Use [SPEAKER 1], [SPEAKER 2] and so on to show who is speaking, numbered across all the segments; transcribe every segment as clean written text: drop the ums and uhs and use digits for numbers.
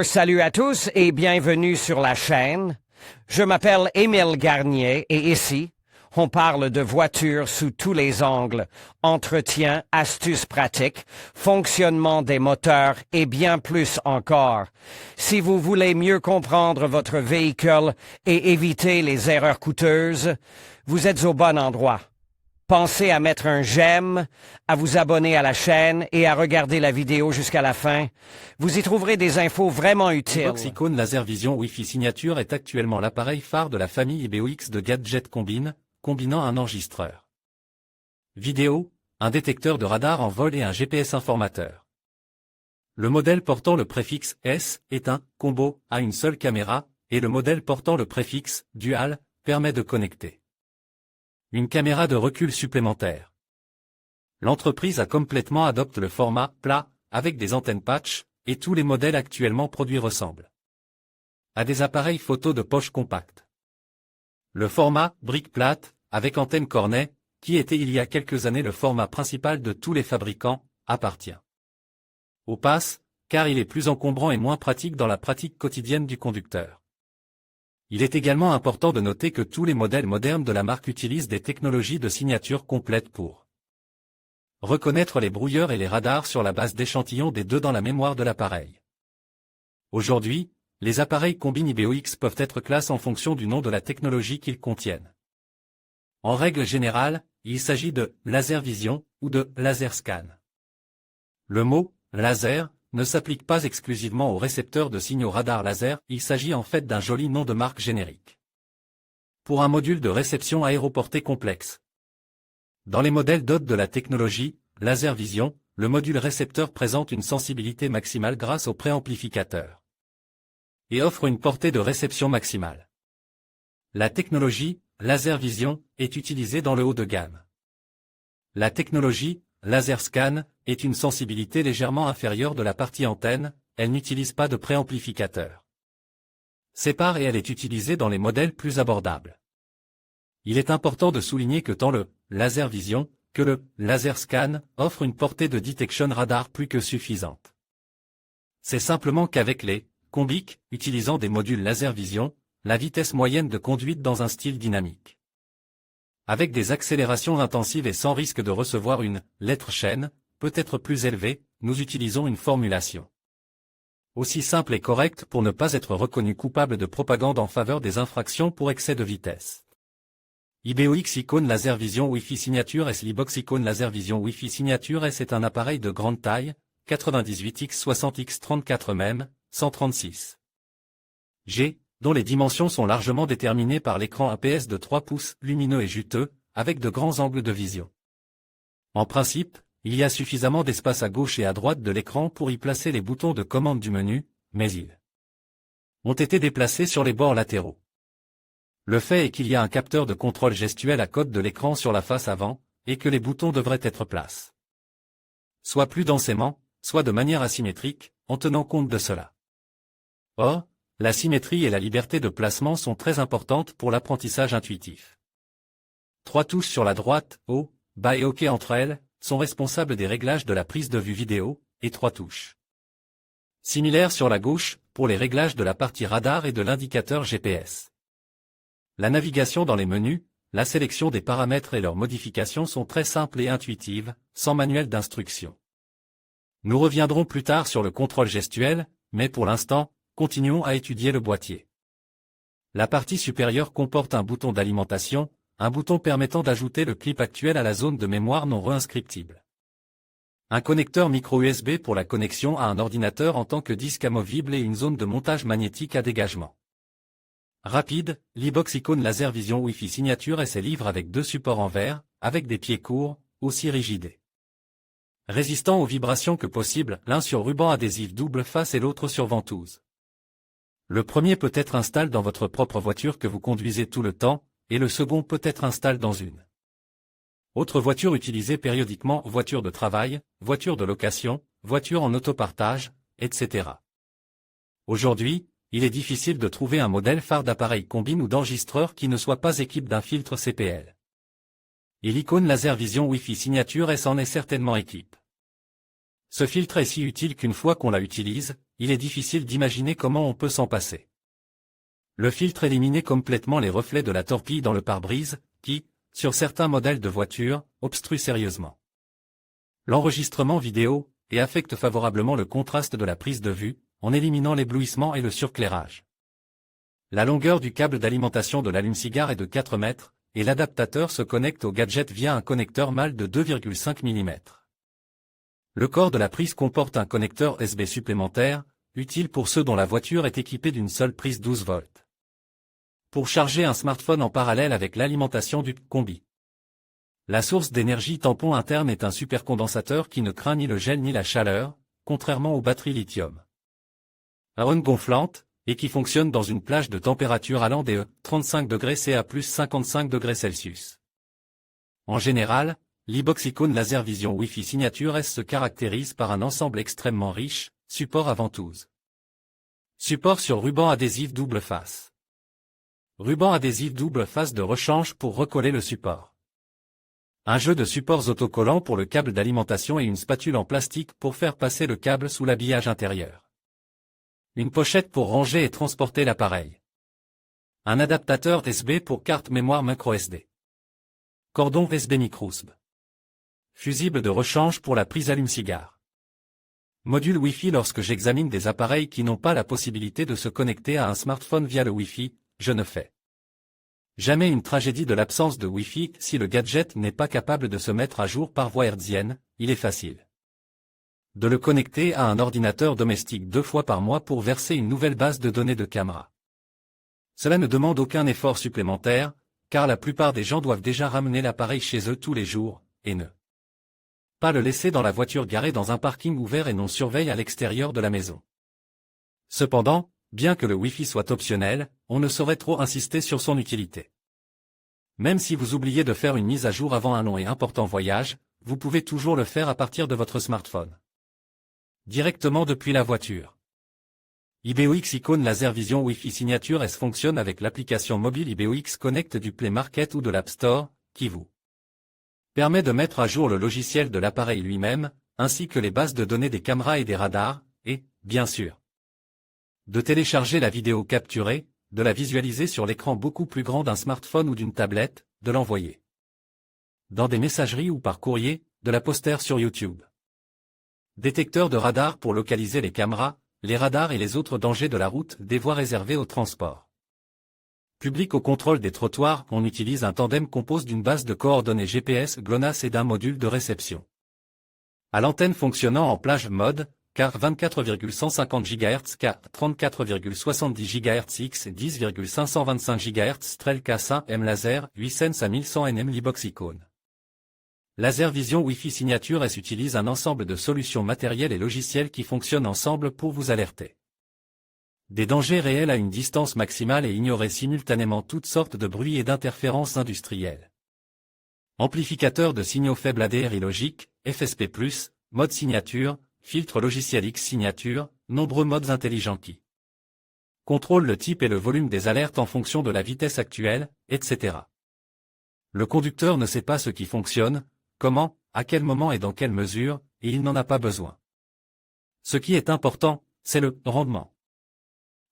[SPEAKER 1] Salut à tous et bienvenue sur la chaîne. Je m'appelle Émile Garnier et ici, on parle de voitures sous tous les angles, entretien, astuces pratiques, fonctionnement des moteurs et bien plus encore. Si vous voulez mieux comprendre votre véhicule et éviter les erreurs coûteuses, vous êtes au bon endroit. Pensez à mettre un j'aime, à vous abonner à la chaîne et à regarder la vidéo jusqu'à la fin. Vous y trouverez des infos vraiment utiles.
[SPEAKER 2] L'Ibox Icon Laser Vision Wi-Fi Signature est actuellement l'appareil phare de la famille IBOX de gadgets combinant un enregistreur vidéo, un détecteur de radar en vol et un GPS informateur. Le modèle portant le préfixe S est un combo à une seule caméra, et le modèle portant le préfixe Dual permet de connecter une caméra de recul supplémentaire. L'entreprise a complètement adopté le format plat, avec des antennes patch, et tous les modèles actuellement produits ressemblent à des appareils photo de poche compacte. Le format brique plate, avec antenne cornet, qui était il y a quelques années le format principal de tous les fabricants, appartient au pass, car il est plus encombrant et moins pratique dans la pratique quotidienne du conducteur. Il est également important de noter que tous les modèles modernes de la marque utilisent des technologies de signature complète pour reconnaître les brouilleurs et les radars sur la base d'échantillons des deux dans la mémoire de l'appareil. Aujourd'hui, les appareils combine IBOX peuvent être classés en fonction du nom de la technologie qu'ils contiennent. En règle générale, il s'agit de laser vision ou de laser scan. Le mot laser ne s'applique pas exclusivement aux récepteurs de signaux radar laser, il s'agit en fait d'un joli nom de marque générique pour un module de réception aéroporté complexe. Dans les modèles d'hôte de la technologie, Laser Vision, le module récepteur présente une sensibilité maximale grâce au préamplificateur et offre une portée de réception maximale. La technologie, Laser Vision, est utilisée dans le haut de gamme. La technologie, Laser Scan, est une sensibilité légèrement inférieure de la partie antenne, elle n'utilise pas de préamplificateur. Sépare et elle est utilisée dans les modèles plus abordables. Il est important de souligner que tant le Laser Vision que le Laser Scan offrent une portée de detection radar plus que suffisante. C'est simplement qu'avec les combiques, utilisant des modules Laser Vision, la vitesse moyenne de conduite dans un style dynamique, avec des accélérations intensives et sans risque de recevoir une lettre chaîne, peut être plus élevée, nous utilisons une formulation aussi simple et correcte pour ne pas être reconnu coupable de propagande en faveur des infractions pour excès de vitesse. IBOX Icon Laser Vision Wi-Fi Signature S. L'Ibox Icon Laser Vision Wi-Fi Signature S est un appareil de grande taille, 98x60x34 mm, 136 G, dont les dimensions sont largement déterminées par l'écran APS de 3 pouces, lumineux et juteux, avec de grands angles de vision. En principe, il y a suffisamment d'espace à gauche et à droite de l'écran pour y placer les boutons de commande du menu, mais ils ont été déplacés sur les bords latéraux. Le fait est qu'il y a un capteur de contrôle gestuel à côté de l'écran sur la face avant, et que les boutons devraient être placés soit plus densément, soit de manière asymétrique, en tenant compte de cela. Or, la symétrie et la liberté de placement sont très importantes pour l'apprentissage intuitif. 3 touches sur la droite, haut, bas et OK entre elles, sont responsables des réglages de la prise de vue vidéo, et 3 touches similaires sur la gauche, pour les réglages de la partie radar et de l'indicateur GPS. La navigation dans les menus, la sélection des paramètres et leurs modifications sont très simples et intuitives, sans manuel d'instruction. Nous reviendrons plus tard sur le contrôle gestuel, mais pour l'instant, continuons à étudier le boîtier. La partie supérieure comporte un bouton d'alimentation, un bouton permettant d'ajouter le clip actuel à la zone de mémoire non réinscriptible. Un connecteur micro USB pour la connexion à un ordinateur en tant que disque amovible et une zone de montage magnétique à dégagement. Rapide, l'Ibox Icon Laser Vision Wi-Fi Signature et ses livres avec 2 supports en verre, avec des pieds courts, aussi rigidés. Résistant aux vibrations que possible, l'un sur ruban adhésif double face et l'autre sur ventouse. Le premier peut être installé dans votre propre voiture que vous conduisez tout le temps, et le second peut être installé dans une autre voiture utilisée périodiquement, voiture de travail, voiture de location, voiture en autopartage, etc. Aujourd'hui, il est difficile de trouver un modèle phare d'appareil combine ou d'enregistreur qui ne soit pas équipé d'un filtre CPL. Et l'Icon Laser Vision Wi-Fi Signature S en est certainement équipe. Ce filtre est si utile qu'une fois qu'on l'a utilise, il est difficile d'imaginer comment on peut s'en passer. Le filtre éliminait complètement les reflets de la torpille dans le pare-brise, qui, sur certains modèles de voitures, obstruent sérieusement l'enregistrement vidéo, et affecte favorablement le contraste de la prise de vue, en éliminant l'éblouissement et le surclairage. La longueur du câble d'alimentation de l'allume-cigare est de 4 mètres, et l'adaptateur se connecte au gadget via un connecteur mâle de 2,5 mm. Le corps de la prise comporte un connecteur USB supplémentaire, utile pour ceux dont la voiture est équipée d'une seule prise 12 volts. Pour charger un smartphone en parallèle avec l'alimentation du combi. La source d'énergie tampon interne est un supercondensateur qui ne craint ni le gel ni la chaleur, contrairement aux batteries lithium. Ion gonflante, et qui fonctionne dans une plage de température allant des 35 degrés C à plus 55 degrés Celsius. En général, l'Iboxicone Laser Vision Wi-Fi Signature S se caractérise par un ensemble extrêmement riche, support à ventouse. Support sur ruban adhésif double face. Ruban adhésif double face de rechange pour recoller le support. Un jeu de supports autocollants pour le câble d'alimentation et une spatule en plastique pour faire passer le câble sous l'habillage intérieur. Une pochette pour ranger et transporter l'appareil. Un adaptateur USB pour carte mémoire microSD. Cordon USB microUSB. Fusible de rechange pour la prise allume-cigare. Module Wi-Fi. Lorsque j'examine des appareils qui n'ont pas la possibilité de se connecter à un smartphone via le Wi-Fi, je ne fais jamais une tragédie de l'absence de Wi-Fi. Si le gadget n'est pas capable de se mettre à jour par voie hertzienne, il est facile de le connecter à un ordinateur domestique 2 fois par mois pour verser une nouvelle base de données de caméra. Cela ne demande aucun effort supplémentaire, car la plupart des gens doivent déjà ramener l'appareil chez eux tous les jours, et ne pas le laisser dans la voiture garée dans un parking ouvert et non surveillé à l'extérieur de la maison. Cependant, bien que le Wi-Fi soit optionnel, on ne saurait trop insister sur son utilité. Même si vous oubliez de faire une mise à jour avant un long et important voyage, vous pouvez toujours le faire à partir de votre smartphone. Directement depuis la voiture. IBOX Icone Laser Vision Wi-Fi Signature S fonctionne avec l'application mobile IBOX Connect du Play Market ou de l'App Store, qui vous permet de mettre à jour le logiciel de l'appareil lui-même, ainsi que les bases de données des caméras et des radars, et, bien sûr, de télécharger la vidéo capturée, de la visualiser sur l'écran beaucoup plus grand d'un smartphone ou d'une tablette, de l'envoyer dans des messageries ou par courrier, de la poster sur YouTube. Détecteur de radar pour localiser les caméras, les radars et les autres dangers de la route, des voies réservées au transport public. Au contrôle des trottoirs, on utilise un tandem compose d'une base de coordonnées GPS GLONASS et d'un module de réception. À l'antenne fonctionnant en plage mode, car 24,150 GHz K 34,70 GHz X 10,525 GHz Strel K5 M laser 8 Sense à 1100 nm l'Iboxicone Laser Vision Wi-Fi Signature S utilise un ensemble de solutions matérielles et logicielles qui fonctionnent ensemble pour vous alerter des dangers réels à une distance maximale et ignorer simultanément toutes sortes de bruits et d'interférences industrielles. Amplificateur de signaux faibles ADRI logique, FSP+, mode signature, filtre logiciel X signature, nombreux modes intelligents qui contrôlent le type et le volume des alertes en fonction de la vitesse actuelle, etc. Le conducteur ne sait pas ce qui fonctionne, comment, à quel moment et dans quelle mesure, et il n'en a pas besoin. Ce qui est important, c'est le rendement.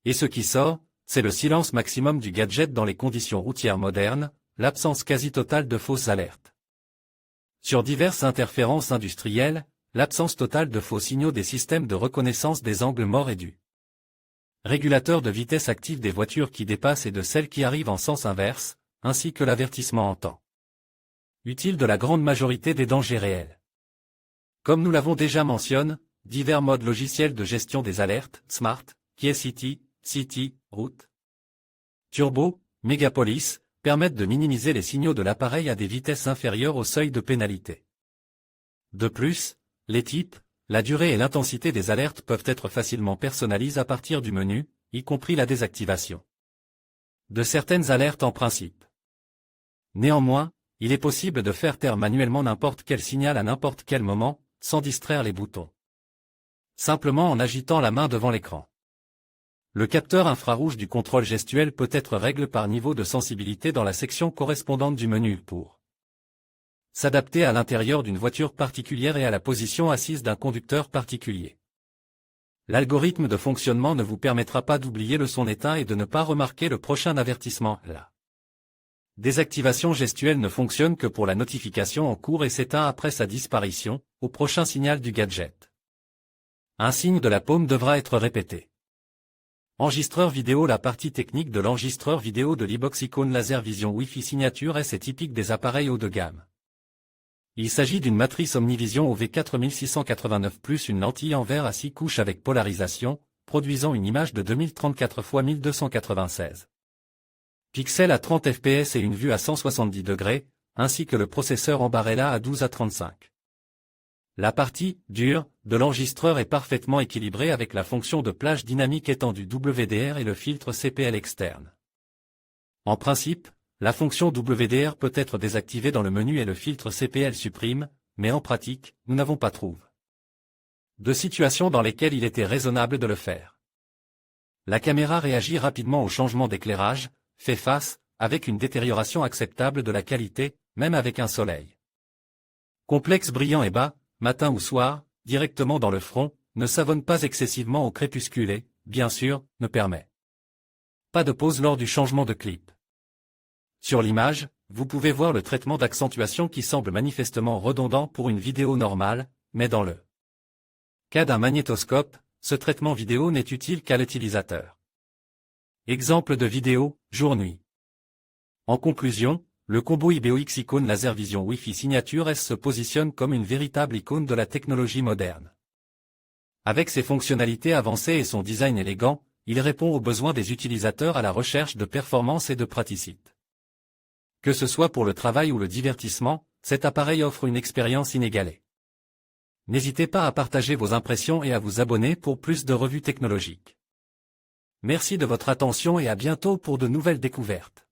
[SPEAKER 2] Et ce qui sort, c'est le silence maximum du gadget dans les conditions routières modernes, l'absence quasi totale de fausses alertes. Sur diverses interférences industrielles, l'absence totale de faux signaux des systèmes de reconnaissance des angles morts et du régulateur de vitesse active des voitures qui dépassent et de celles qui arrivent en sens inverse, ainsi que l'avertissement en temps utile de la grande majorité des dangers réels. Comme nous l'avons déjà mentionné, divers modes logiciels de gestion des alertes, Smart, KeyCity, City, Route, Turbo, Megapolis, permettent de minimiser les signaux de l'appareil à des vitesses inférieures au seuil de pénalité. De plus, les types, la durée et l'intensité des alertes peuvent être facilement personnalisées à partir du menu, y compris la désactivation de certaines alertes en principe. Néanmoins, il est possible de faire taire manuellement n'importe quel signal à n'importe quel moment, sans distraire les boutons. Simplement en agitant la main devant l'écran. Le capteur infrarouge du contrôle gestuel peut être réglé par niveau de sensibilité dans la section correspondante du menu pour S'adapter à l'intérieur d'une voiture particulière et à la position assise d'un conducteur particulier. L'algorithme de fonctionnement ne vous permettra pas d'oublier le son éteint et de ne pas remarquer le prochain avertissement. La désactivation gestuelle ne fonctionne que pour la notification en cours et s'éteint après sa disparition, au prochain signal du gadget. Un signe de la paume devra être répété. Enregistreur vidéo. La partie technique de l'enregistreur vidéo de l'e-box Icon Laser Vision Wi-Fi Signature S est typique des appareils haut de gamme. Il s'agit d'une matrice Omnivision OV4689 plus une lentille en verre à 6 couches avec polarisation, produisant une image de 2034 x 1296 pixels à 30 fps et une vue à 170 degrés, ainsi que le processeur Ambarella à 12 à 35. La partie « dure » de l'enregistreur est parfaitement équilibrée avec la fonction de plage dynamique étendue WDR et le filtre CPL externe. En principe, la fonction WDR peut être désactivée dans le menu et le filtre CPL supprime, mais en pratique, nous n'avons pas trouvé de situations dans lesquelles il était raisonnable de le faire. La caméra réagit rapidement au changement d'éclairage, fait face, avec une détérioration acceptable de la qualité, même avec un soleil complexe brillant et bas, matin ou soir, directement dans le front, ne savonne pas excessivement au crépuscule et, bien sûr, ne permet pas de pause lors du changement de clip. Sur l'image, vous pouvez voir le traitement d'accentuation qui semble manifestement redondant pour une vidéo normale, mais dans le cas d'un magnétoscope, ce traitement vidéo n'est utile qu'à l'utilisateur. Exemple de vidéo, jour-nuit. En conclusion, le combo IBOX Icon Laser Vision Wi-Fi Signature S se positionne comme une véritable icône de la technologie moderne. Avec ses fonctionnalités avancées et son design élégant, il répond aux besoins des utilisateurs à la recherche de performance et de praticité. Que ce soit pour le travail ou le divertissement, cet appareil offre une expérience inégalée. N'hésitez pas à partager vos impressions et à vous abonner pour plus de revues technologiques. Merci de votre attention et à bientôt pour de nouvelles découvertes.